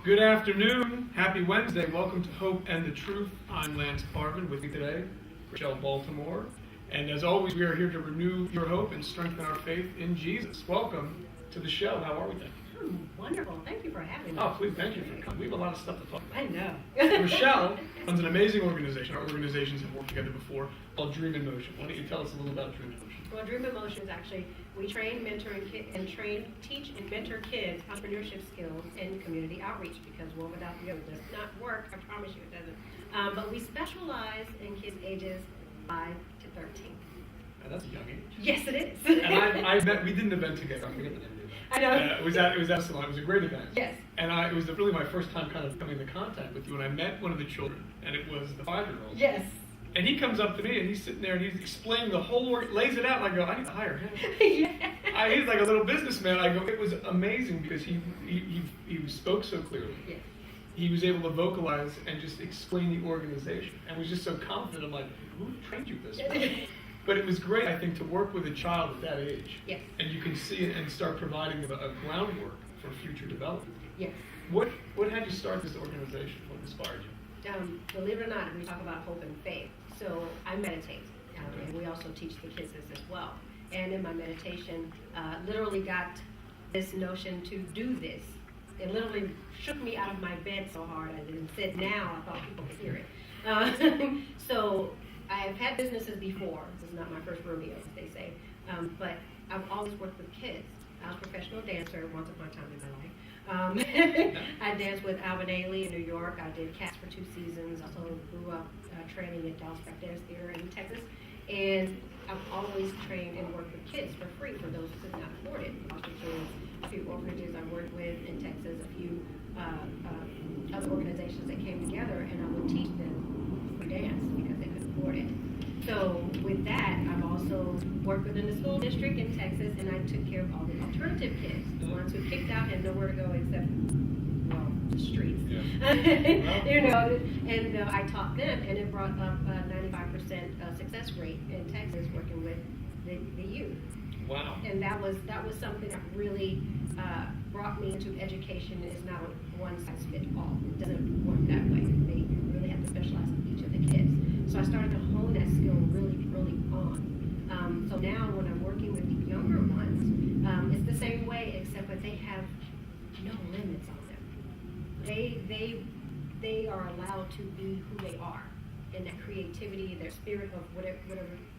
Good afternoon. Happy Wednesday. Welcome to Hope and the Truth. I'm Lance Carvin. With me today, Rochelle Baltimore. And as always, we are here to renew your hope and strengthen our faith in Jesus. Welcome to the show. How are we today? Wonderful. Thank you for having me. Oh, please, thank you for coming. We have a lot of stuff to talk about. I know. Rochelle runs an amazing organization. Our organizations have worked together before called Dream in Motion. Why don't you tell us a little about Dream in Motion? Well, Dream in Motion is actually, we train, mentor, teach and mentor kids entrepreneurship skills and community outreach, because one without the other does not work. I promise you it doesn't. But we specialize in kids ages 5 to 13. Now, that's a young age. Yes, it is. And I met, we did an event together. I forget the name. I know. It was excellent. It was a great event. Yes. And it was really my first time kind of coming into contact with you. And I met one of the children, and it was the 5-year-old. Yes. And he comes up to me, and he's sitting there, and he's explaining the whole work, lays it out, and I go, I need to hire him. Yeah. He's like a little businessman. I go, it was amazing because he spoke so clearly. Yes. He was able to vocalize and just explain the organization, and was just so confident. I'm like, who trained you this way? But it was great, I think, to work with a child at that age. Yes. And you can see it and start providing a groundwork for future development. Yes. What had you start this organization? What inspired you? Believe it or not, we talk about hope and faith. So I meditate, and we also teach the kids this as well. And in my meditation, literally got this notion to do this. It literally shook me out of my bed so hard. I didn't sit now. I thought people could hear it. So I've had businesses before. This is not my first rodeo, as they say. But I've always worked with kids. I was a professional dancer once upon a time in my life. I danced with Alvin Ailey in New York. I did Cats for 2 seasons. I also grew up training at Dallas Dance Theater in Texas. And I've always trained and worked with kids for free for those who could not afford it. Foster kids, a few orphanages I worked with in Texas, a few other organizations that came together, and I would teach them for dance because they couldn't afford it. So with that, I've also worked within the school district in Texas, and I took care of all the alternative kids, the ones who kicked out, had nowhere to go except, well, the streets. Yeah. You know, and I taught them, and it brought up a 95% success rate in Texas working with the youth. Wow. And that was something that really brought me into education. It's not a one-size-fits-all. It doesn't work that way. They really have to specialize in each of the kids. So I started to hone that skill really early on. So now when I'm working with the younger ones, it's the same way, except that they have no limits on them. They are allowed to be who they are, and that creativity, their spirit of whatever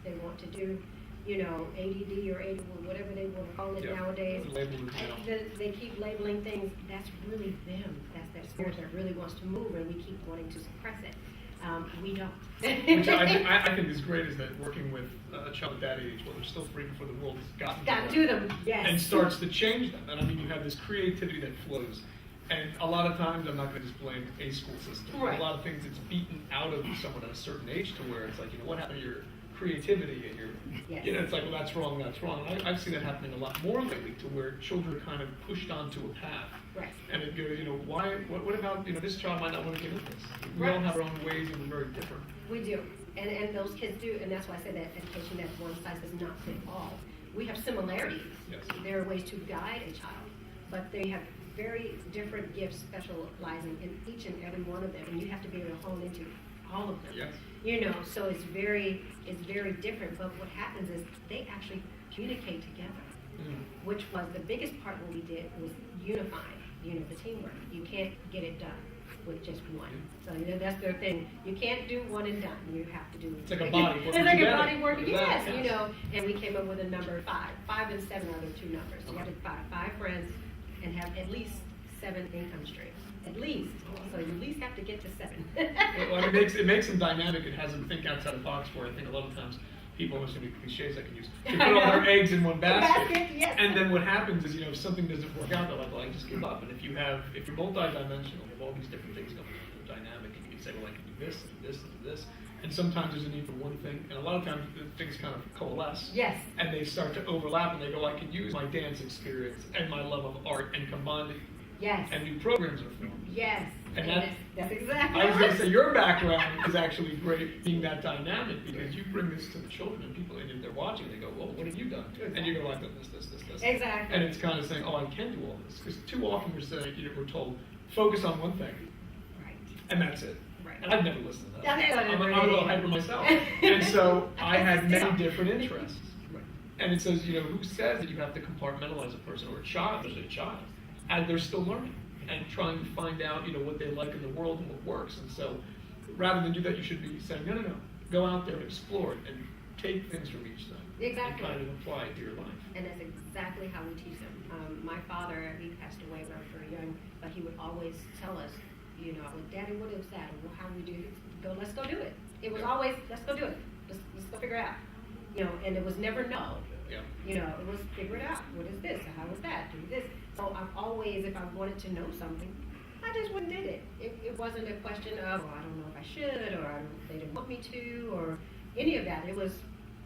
they want to do. You know, ADD or whatever they want to call it nowadays. They keep labeling things. That's really them. That's that spirit that really wants to move, and we keep wanting to suppress it. We don't. Which I think is great, is that working with a child at that age, well, they're still free before the world has gotten to them. Yes. And starts to change them. And I mean, you have this creativity that flows. And a lot of times, I'm not going to just blame a school system. Right. A lot of things it's beaten out of someone at a certain age to where it's like, you know, what happened to your creativity and your, you know, it's like, well, that's wrong. And I've seen that happening a lot more lately, to where children are kind of pushed onto a path. Right. And it goes, you know, what about, you know, this child might not want to get into this. We all have our own ways, and we're very different. We do. And those kids do, and that's why I said that education, that one size does not fit all. We have similarities. Yes. There are ways to guide a child, but they have very different gifts specializing in each and every one of them, and you have to be able to hone into all of them. Yes. You know, so it's very different. But what happens is they actually communicate together, which was the biggest part. What we did was unifying, the teamwork. You can't get it done with just one. So that's their thing. You can't do one and done. You have to do. It's like a body working It's like together. a body working. Yes, And we came up with a number 5. 5 and 7 are the 2 numbers. So you have to five friends and have at least 7 income streams. At least. So you at least have to get to 7. Well, it makes them dynamic. It has them think outside the box, where I think a lot of times people, there's so many cliches I can use, they put all their eggs in one basket. Yes. And then what happens is, if something doesn't work out, they're like, well, I just give up. And if you're multi-dimensional, you have all these different things going on, they're dynamic, and you can say, well, I can do this, and this, and this. And sometimes there's a need for one thing, and a lot of times things kind of coalesce. Yes. And they start to overlap, and they go, I can use my dance experience and my love of art and combine it. Yes. And new programs are formed. Yes. And that's exactly I was going to right. say, your background is actually great, being that dynamic, because you bring this to the children, and people, and they're watching, they go, well, what have you done? Exactly. And you go, I've done this. Exactly. And it's kind of saying, oh, I can do all this. Because too often we're told, focus on one thing, Right. and that's it. Right. And I've never listened to that. Yeah, I'm a little hyper myself. And so I had many different interests. Right. And it says, who says that you have to compartmentalize a person or a child? There's a child. And they're still learning and trying to find out, what they like in the world and what works. And so rather than do that, you should be saying, no. Go out there and explore it and take things from each thing. Exactly. And kind of apply it to your life. And that's exactly how we teach them. My father, he passed away when I was very young, but he would always tell us, Daddy, what is that? Or how do we do this? Let's go do it. It was always, let's go do it. Let's go figure it out. And it was never no. Yeah. It was figure it out. What is this? How is that? Do this. So I've always, if I wanted to know something, I just went and did it. It wasn't a question of, I don't know if I should, or they didn't want me to, or any of that. It was,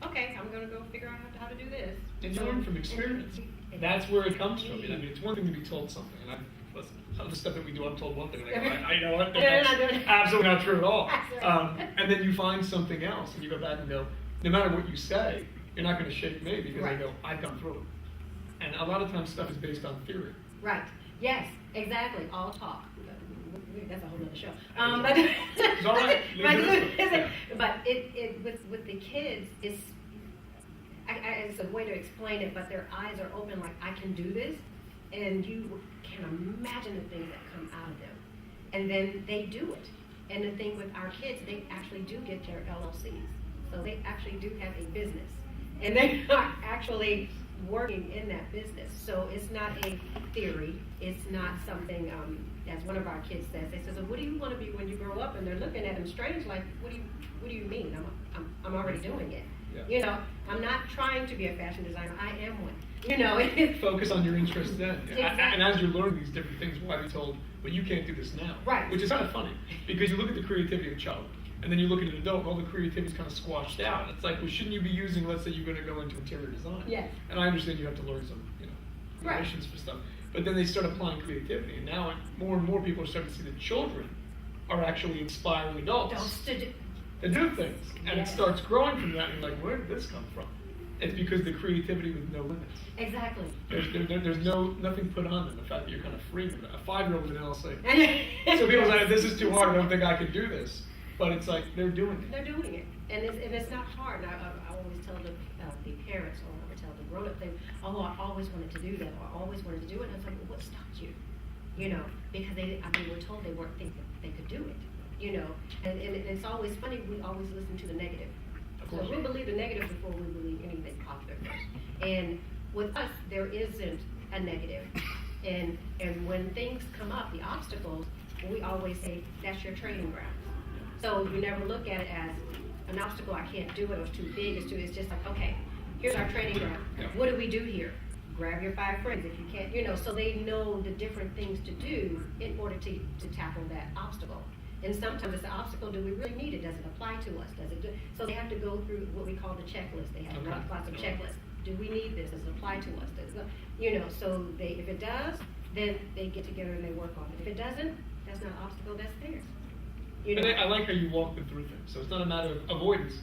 okay, I'm going to go figure out how to do this. And you learn from experience. That's where it comes from. It's one thing to be told something, and the stuff that we do, I'm told one thing, and I go, I know what, that's absolutely not true at all. And then you find something else, and you go back and go, no matter what you say, you're not going to shake me because I go, I've gone through it. And a lot of times stuff is based on theory. Right. Yes, exactly. All talk. That's a whole other show. But it with the kids, it's a way to explain it, but their eyes are open like, I can do this, and you can imagine the things that come out of them. And then they do it. And the thing with our kids, they actually do get their LLCs. So they actually do have a business. And they are actually working in that business. So it's not a theory. It's not something, as one of our kids says, they say, so what do you want to be when you grow up? And they're looking at him strange like, what do you mean? I'm already doing it. Yeah. I'm not trying to be a fashion designer. I am one. Focus on your interests then. Exactly. And as you're learning these different things, why be told, well, you can't do this now. Right. Which is kind of funny, because you look at the creativity of a child, and then you look at an adult, and all the creativity is kind of squashed out. It's like, well, shouldn't you be using, let's say you're going to go into interior design. Yes. And I understand you have to learn some, relations for stuff. But then they start applying creativity, and now more and more people are starting to see that children are actually inspiring adults to do things. And it starts growing from that, and you're like, where did this come from? It's because the creativity with no limits. Exactly. There's nothing put on them. The fact that you're kind of free from it. A 5-year-old with an LLC. So people say, this is too hard. I don't think I can do this. But it's like they're doing it. They're doing it, and it's not hard. And I always tell the parents, or I tell the grown-up thing, I always wanted to do that, or I always wanted to do it. And I was like, well, what stopped you? Because they were told they weren't thinking they could do it. And it's always funny. We always listen to the negative. So we believe the negative before we believe anything positive first. And with us, there isn't a negative. And when things come up, the obstacles, we always say, that's your training ground. So you never look at it as an obstacle, I can't do it, or it's too big, it's just like, okay, here's our training ground. What do we do here? Grab your 5 friends if you can't, so they know the different things to do in order to tackle that obstacle. And sometimes it's an obstacle, do we really need it? Does it apply to us? Does it do? So they have to go through what we call the checklist. They have lots of checklists. Do we need this? Does it apply to us? Does it, so if it does, then they get together and they work on it. If it doesn't, that's not an obstacle, that's theirs. I like how you walk them through things. So it's not a matter of avoidance.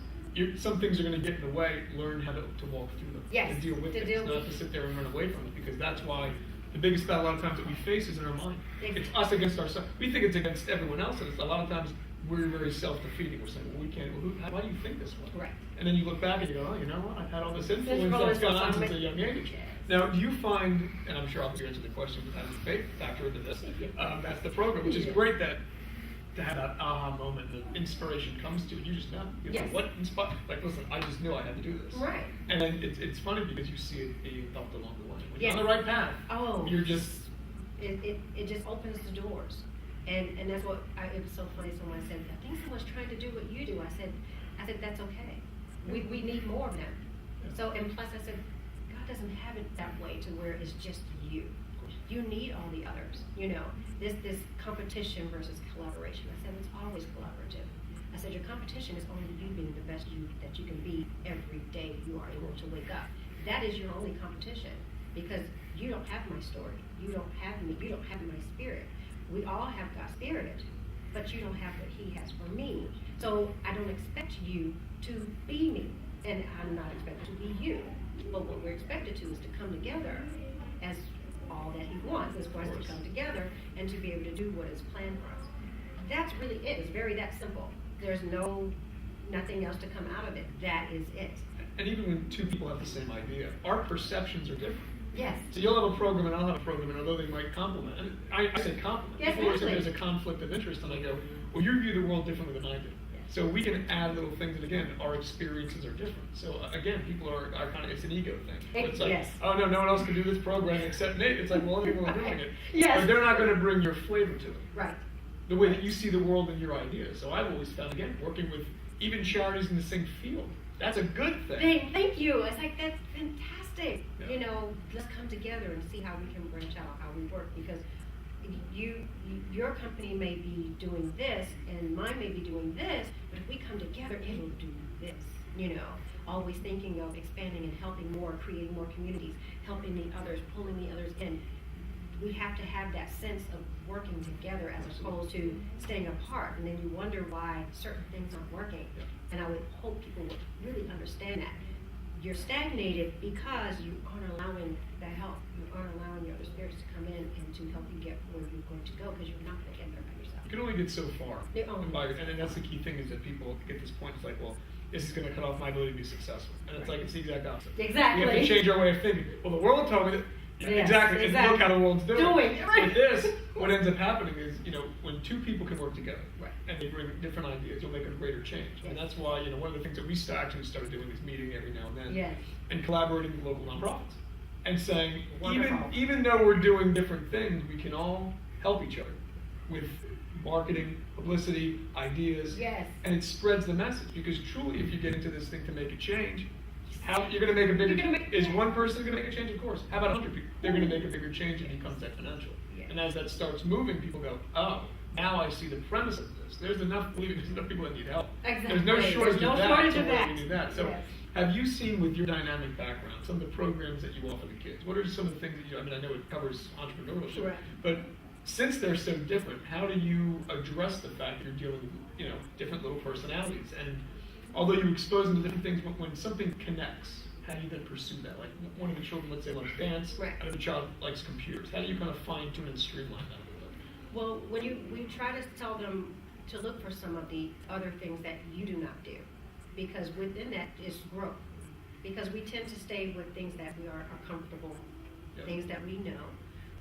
Some things are going to get in the way. Learn how to walk through them. Yes, to deal with it. Not to sit there and run away from it, because that's why the biggest battle a lot of times that we face is in our mind. It's us against ourselves. We think it's against everyone else, and a lot of times we're very self-defeating. We're saying, well, we can't. Well, why do you think this way? Right. And then you look back and you go, oh, you know what? I've had all this influence that's gone on since a young age. Now, do you find, and I'm sure I'll answer the question, but has a faith factor into this. That's the program, which is great that to have that aha moment, the inspiration comes to you. You just know. Like, what inspired? Like, listen, I just knew I had to do this. Right. And then it's funny because you see it being helped along the way. When you're on the right path, you're just. It just opens the doors. And that's what, it was so funny, someone said, I think someone's trying to do what you do. I said, that's okay. We need more of them. So, and plus I said, God doesn't have it that way to where it's just you. You need all the others, this competition versus collaboration. I said, it's always collaborative. I said, your competition is only you being the best you that you can be every day you are able to wake up. That is your only competition, because you don't have my story. You don't have me. You don't have my spirit. We all have God's spirit, but you don't have what He has for me. So I don't expect you to be me, and I'm not expected to be you. But what we're expected to is to come together as all all that he wants is for us to come together and to be able to do what is planned for us. That's really it. It's very that simple. There's nothing else to come out of it. That is it. And even when two people have the same idea, our perceptions are different. Yes. So you'll have a program and I'll have a program, and although they might complement, and I say complement. Yes, People always say exactly. there's a conflict of interest, and I go, well, you view the world differently than I do. So we can add little things, and again, our experiences are different. So again, people are kind of, it's an ego thing. It's like, yes. oh no one else can do this program except me. It's like, well, other people are doing it. Yes. But they're not going to bring your flavor to it. Right. The way that you see the world and your ideas. So I've always found, again, working with even charities in the same field, that's a good thing. Thank you. It's like, that's fantastic. Yeah. You know, let's come together and see how we can branch out, how we work, because your company may be doing this and mine may be doing this, but if we come together, it'll do this. You know, always thinking of expanding and helping more, creating more communities, helping the others, pulling the others in. We have to have that sense of working together as opposed to staying apart, and then you wonder why certain things aren't working. Yeah. And I would hope people would really understand that. You're stagnated because you aren't allowing the help. You aren't allowing your other spirits to come in and to help you get where you're going to go, because you're not going to get there by yourself. You can only get so far. Yeah. And that's the key thing, is that people get this point, it's like, well, this is going to cut off my ability to be successful. And it's like, it's the exact opposite. Exactly. We have to change our way of thinking. Well, the world told me that. Yes, exactly. And look how the world's doing. Right. With this, what ends up happening is, when two people can work together, Right. and they bring different ideas, you'll make a greater change. Yes. And that's why, one of the things that we actually started doing is meeting every now and then, Yes. and collaborating with local nonprofits, and saying, Wonderful. even though we're doing different things, we can all help each other with marketing, publicity, ideas, Yes. and it spreads the message. Because truly, if you get into this thing to make a change, how you're going to make a bigger is one person going to make a change? Of course. How about 100 people? They're going to make a bigger change, and it becomes exponential. Yeah. And as that starts moving, people go, oh, now I see the premise of this. There's enough people that need help. Exactly. There's no shortage There's no of that. shortage so of why that. we do that. So Yes. have you seen, with your dynamic background, some of the programs that you offer the kids? What are some of the things that I know it covers entrepreneurship, Right. but since they're so different, how do you address the fact that you're dealing with, different little personalities? And although you expose them to different things, when something connects, how do you then pursue that? Like one of the children, let's say, loves dance, Right. and the child likes computers. How do you kind of fine tune and streamline that a little bit? Well, we try to tell them to look for some of the other things that you do not do, because within that is growth. Because we tend to stay with things that we are comfortable, Yeah. things that we know.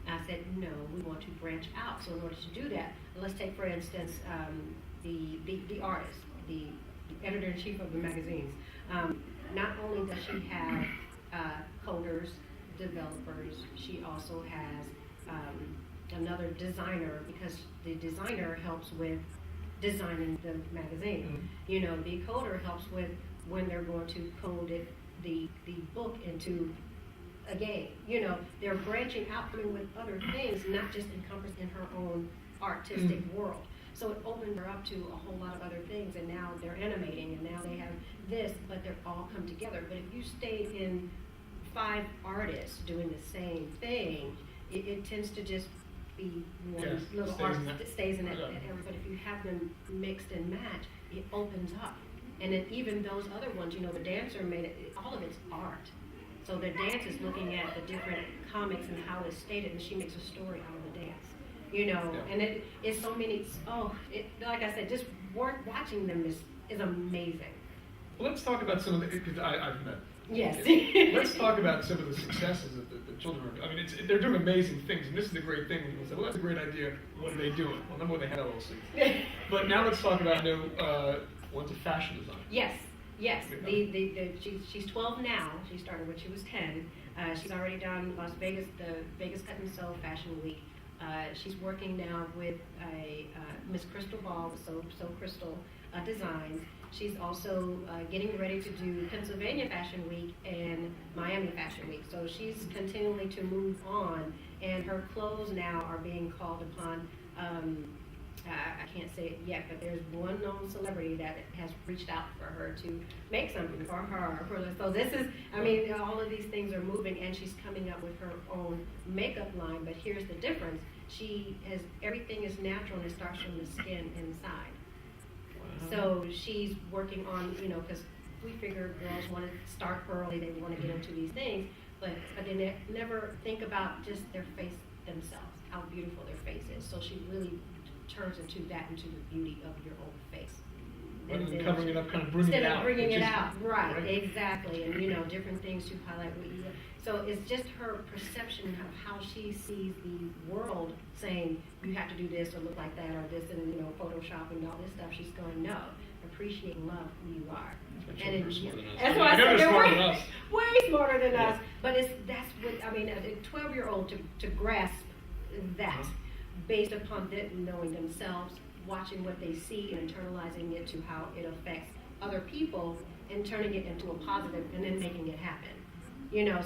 I said, no, we want to branch out. So in order to do that, let's take, for instance, the artist, the editor-in-chief of the magazines. Not only does she have coders, developers, she also has another designer, because the designer helps with designing the magazine. Mm-hmm. The coder helps with when they're going to code the book into a game. They're branching out, coming with other things, not just encompassed in her own artistic world. So it opened her up to a whole lot of other things, and now they're animating, and now they have this, but they're all come together. But if you stayed in 5 artists doing the same thing, it tends to just be one Yes, little stays art in that. that stays in that Yeah. area. But if you have them mixed and matched, it opens up. And then even those other ones, the dancer made it, all of it's art. So the dance is looking at the different comics and how it's stated, and she makes a story out of the dance. And it's so many, like I said, just watching them is amazing. Well, let's talk about some of the, because I've met. Yes. Let's talk about some of the successes that the children are. They're doing amazing things, and this is the great thing. When people say, well, that's a great idea. What are they doing? Well, number one, they had LLCs. But now let's talk about, one's a fashion designer. Yes. She's 12 now. She started when she was 10. She's already done Las Vegas, the Vegas Cut and Sew Fashion Week. She's working now with Miss Crystal Ball with So Crystal Designs. She's also getting ready to do Pennsylvania Fashion Week and Miami Fashion Week. So she's continually to move on, and her clothes now are being called upon. I can't say it yet, but there's one known celebrity that has reached out for her to make something for her. So this is, all of these things are moving, and she's coming up with her own makeup line. But here's the difference: everything is natural, and it starts from the skin inside. Wow. So she's working on, because we figure girls want to start early, they want to get into these things, but they never think about just their face themselves, how beautiful their face is. So she really turns into the beauty of your own face. Rather than covering it up, kind of bringing it out. Instead of bringing it out, right, exactly, and different things to highlight what you. So it's just her perception of how she sees the world, saying you have to do this or look like that or this, and Photoshop and all this stuff. She's going, no, appreciate and love who you are. And it's smarter than us. That's why I said they're way smarter than Yeah. us. But that's what I mean. A 12-year-old to grasp that, based upon them knowing themselves, watching what they see and internalizing it to how it affects other people and turning it into a positive and then making it happen.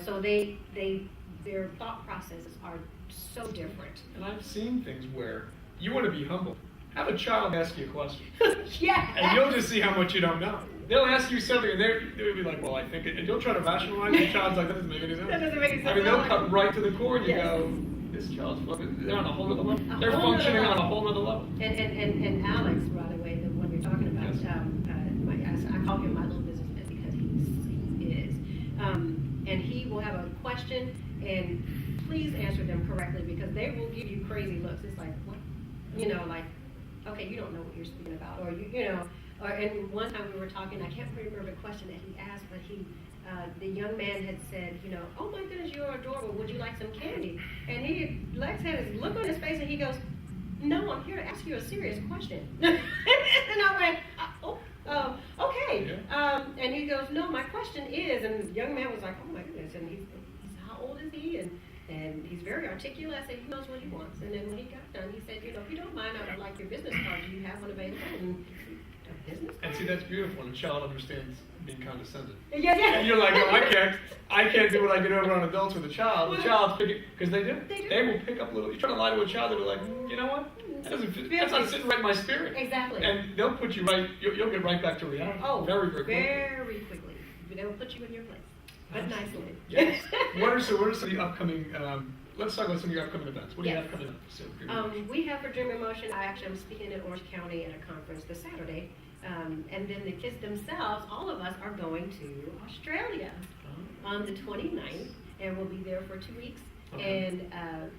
So their thought processes are so different. And I've seen things where you want to be humble. Have a child ask you a question. Yeah. And you'll just see how much you don't know. They'll ask you something and they'll be like, well, I think it. And you'll try to rationalize it. The child's like, that doesn't make any sense. That doesn't make any sense. I mean, they'll cut right to the core and you Yes. go, this child's fucking, they're on a whole other level. They're functioning on a whole other level. And Alex, by the way, the one you're talking about, Yes. I call him my little businessman because he is. And he will have a question, and please answer them correctly because they will give you crazy looks. It's like, what? Like, okay, you don't know what you're speaking about, or and one time we were talking, I can't remember the question that he asked, but the young man had said, oh my goodness, you're adorable. Would you like some candy? And Lex had his look on his face, and he goes, no, I'm here to ask you a serious question. And I went, okay. Yeah. And he goes, no, my question is, and the young man was like, oh my goodness, and he said, how old is he? And he's very articulate. I said, he knows what he wants. And then when he got done, he said, if you don't mind, I would like your business card. Do you have one available? And a business card? And see, that's beautiful when a child understands being condescended. Yeah. And you're like, no, I can't do what I get over on adults with a child. The child's picking, because they do. They will pick up little, you try to lie to a child, they'll be like, you know what? That's not sitting right in my spirit. Exactly. And they'll put you right, you'll get right back to reality. Oh, very, very quickly. Very quickly. They will put you in your place, but nicely. Yes. What are some of the upcoming, let's talk about some of your upcoming events. What do you Yes. have coming up? We have for Dream in Motion, I'm speaking in Orange County at a conference this Saturday. And then the kids themselves, all of us are going to Australia on the 29th, and we'll be there for 2 weeks. Okay. And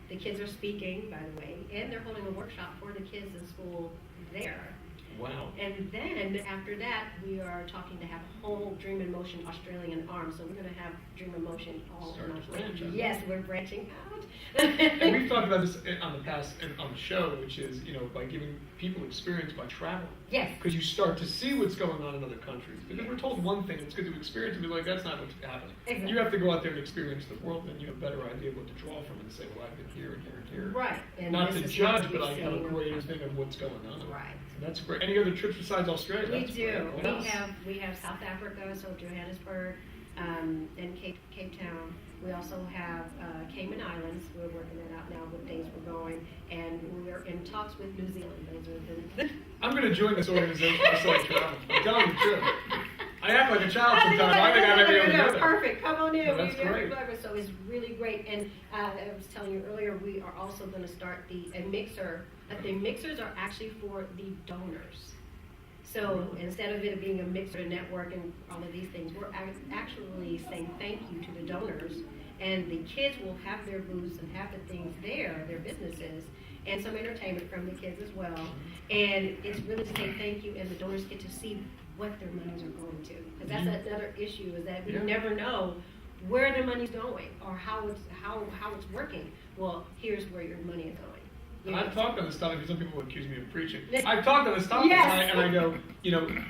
the kids are speaking, by the way, and they're holding a workshop for the kids in school there. Wow. And then after that, we are talking to have a whole Dream in Motion Australian arm. So we're going to have Dream in Motion all Start in to Australia. branch out. Yes, we're branching out. And we've talked about this on the past and on the show, which is, by giving people experience by travel. Yes. Because you start to see what's going on in other countries. Because we're told one thing, it's good to experience and be like, that's not what's happening. Exactly. You have to go out there and experience the world, and you have a better idea of what to draw from and say, well, I've been here and here and here. Right. And Not this to is judge, what but we've I have a seen. greater thing of what's going on. Right. So that's great. Any other trips besides Australia? We That's do. great. What else? We have South Africa, so Johannesburg, and Cape Town. We also have Cayman Islands. We're working that out now, what days we're going, and we're in talks with New Zealand. Those are the I'm going to join this organization for select travel. I'm telling you the truth. I act like a child sometimes. I think I may be able to do that. Perfect. Come on in. No, that's great. So it's really great. And I was telling you earlier, we are also going to start a mixer. The mixers are actually for the donors. So instead of it being a mixer network and all of these things, we're actually saying thank you to the donors. And the kids will have their booths and have the things there, their businesses, and some entertainment from the kids as well. And it's really to say thank you, and the donors get to see what their monies are going to. Because that's another issue, is that we never know where the money's going or how it's working. Well, here's where your money is going. And I've talked on this topic, because some people would accuse me of preaching. I've talked on this topic, Yes. and I go,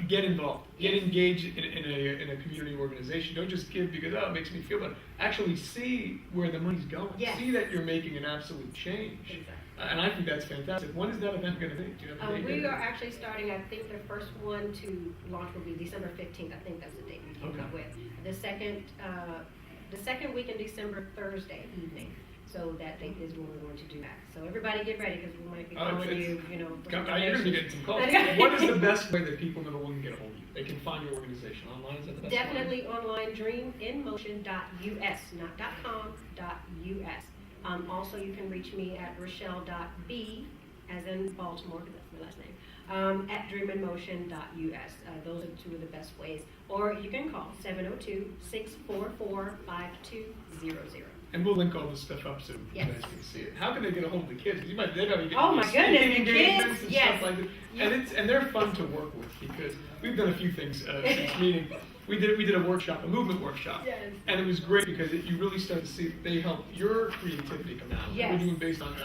get involved. Get engaged in a community organization. Don't just give because, it makes me feel better. Actually see where the money's going. Yes. See that you're making an absolute change. Exactly. And I think that's fantastic. When is that event going to be? Do you have a date? We are actually starting, I think the first one to launch will be December 15th. I think that's the date we came up with. The second week in December, Thursday evening. So that date is when we're going to do that. So everybody get ready, because we might be calling you, You're going to be getting some calls. What is the best way that people, number one, can get a hold of you? They can find your organization online. Is that the best Definitely online, dreaminmotion.us, not .com, .us. Also, you can reach me at rochelle.b, as in Baltimore, because that's my last name, at dreaminmotion.us. Those are two of the best ways. Or you can call 702-644-5200. And we'll link all this stuff up so Yes. you guys can see it. How can they get a hold of the kids? You might, they're going to get Oh my goodness, the engagements kids, and yes. stuff like that. Yes. And they're fun to work with because we've done a few things since meeting. We did a workshop, a movement workshop. Yes. And it was great because you really start to see they help your creativity come out. Yes. We're doing based on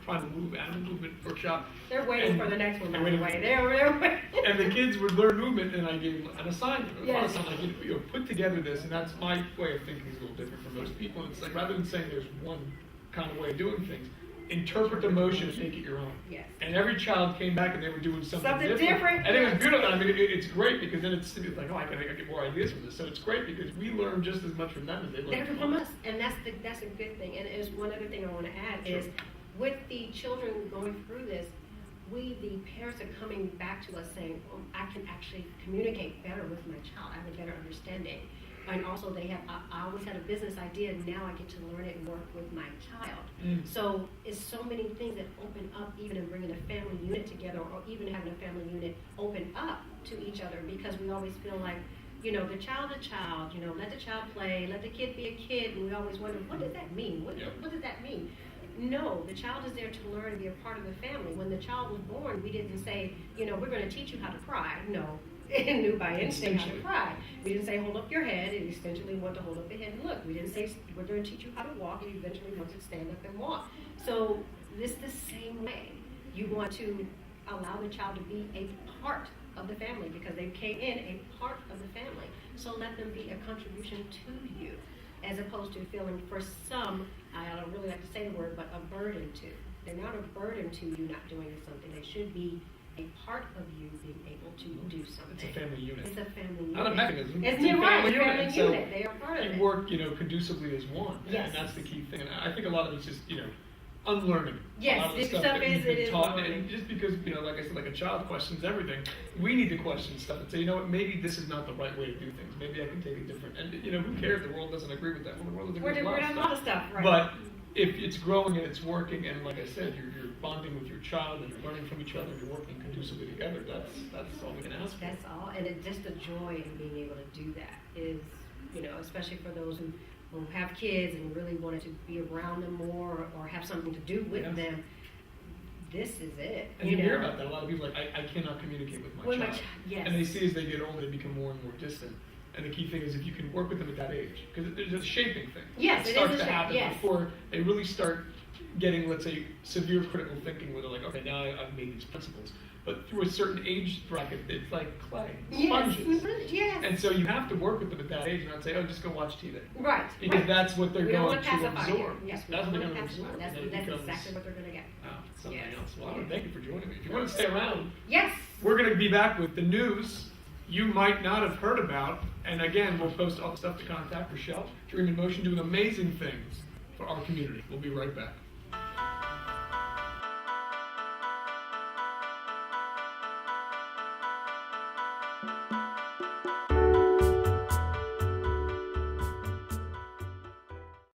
primal animal movement workshop. They're waiting And- for the next one, by and the waiting- way. They're waiting. And the kids would learn movement, and I gave them an assignment. Yes. Like, you know, put together this, and that's my way of thinking is a little different from most people. It's like rather than saying there's one kind of way of doing things, interpret the motion and make it your own. Yes. And every child came back and they were doing something different. And it was beautiful. I mean, it's great because then it's like, oh, I can get more ideas from this. So it's great because we learn just as much from them as they learn They're from us, and that's a good thing. And there's one other thing I want to add is, with the children going through this, we, the parents, are coming back to us saying, oh, I can actually communicate better with my child. I have a better understanding. And also they have, I always had a business idea, and now I get to learn it and work with my child. So it's so many things that open up, even in bringing a family unit together, or even having a family unit open up to each other, because we always feel like, you know, the child, you know, let the child play, let the kid be a kid, and we always wonder, what does that mean? What does that mean? No, the child is there to learn and be a part of the family. When the child was born, we didn't say, you know, we're going to teach you how to cry. No, it knew by instinct how to cry. We didn't say hold up your head. It essentially wanted to hold up the head and look. We didn't say we're going to teach you how to walk. It eventually wants to stand up and walk. So this is the same way. You want to allow the child to be a part of the family because they came in a part of the family. So let them be a contribution to you, as opposed to feeling for some, I don't really like to say the word, but a burden to. They're not a burden to you not doing something. They should be a part of you being able to do something. It's a family unit. It's a family unit. Not a mechanism. It's a right, family unit. family And unit. so They are part of you it. work, you know, conducively as one. Yes. And that's the key thing. And I think a lot of it's just, you know, unlearning. Yes, a lot of the this stuff stuff that we've is- been it is taught. unlearning. And just because, you know, like I said, like a child questions everything, we need to question stuff and say, you know what, maybe this is not the right way to do things. Maybe I can take a different. And you know, who cares? The world doesn't agree with that. Well, the world doesn't agree with We're doing a lot of stuff, right? But if it's growing and it's working, and like I said, you're bonding with your child and you're learning from each other, you're working conducively together. That's all we can ask for. That's all, and it's just the joy in being able to do that is, you know, especially for those who have kids and really wanted to be around them more or have something to do with Yes. them. This is it. And you hear about that. A lot of people are like, I cannot communicate with my child. Yes. And they see as they get older, they become more and more distant. And the key thing is if you can work with them at that age, because there's a shaping thing. Yes, it it starts is a to shape, happen yes. before they really start getting, let's say, severe critical thinking, where they're like, okay, now I've made these principles. But through a certain age bracket, it's like clay, sponges. Yes. And so you have to work with them at that age and not say, oh, just go watch TV. Right. Because right. that's what they're We don't going want to pacify you. absorb. Yes, we That's don't what they're want going to pacify. absorb. That's And then it becomes, exactly what they're going to get. something Yes. else. Well, I want to thank you for joining me. If you want to stay around, Yes. we're going to be back with the news you might not have heard about. And again, we'll post all the stuff to contact Rochelle. Dream in Motion doing amazing things for our community. We'll be right back.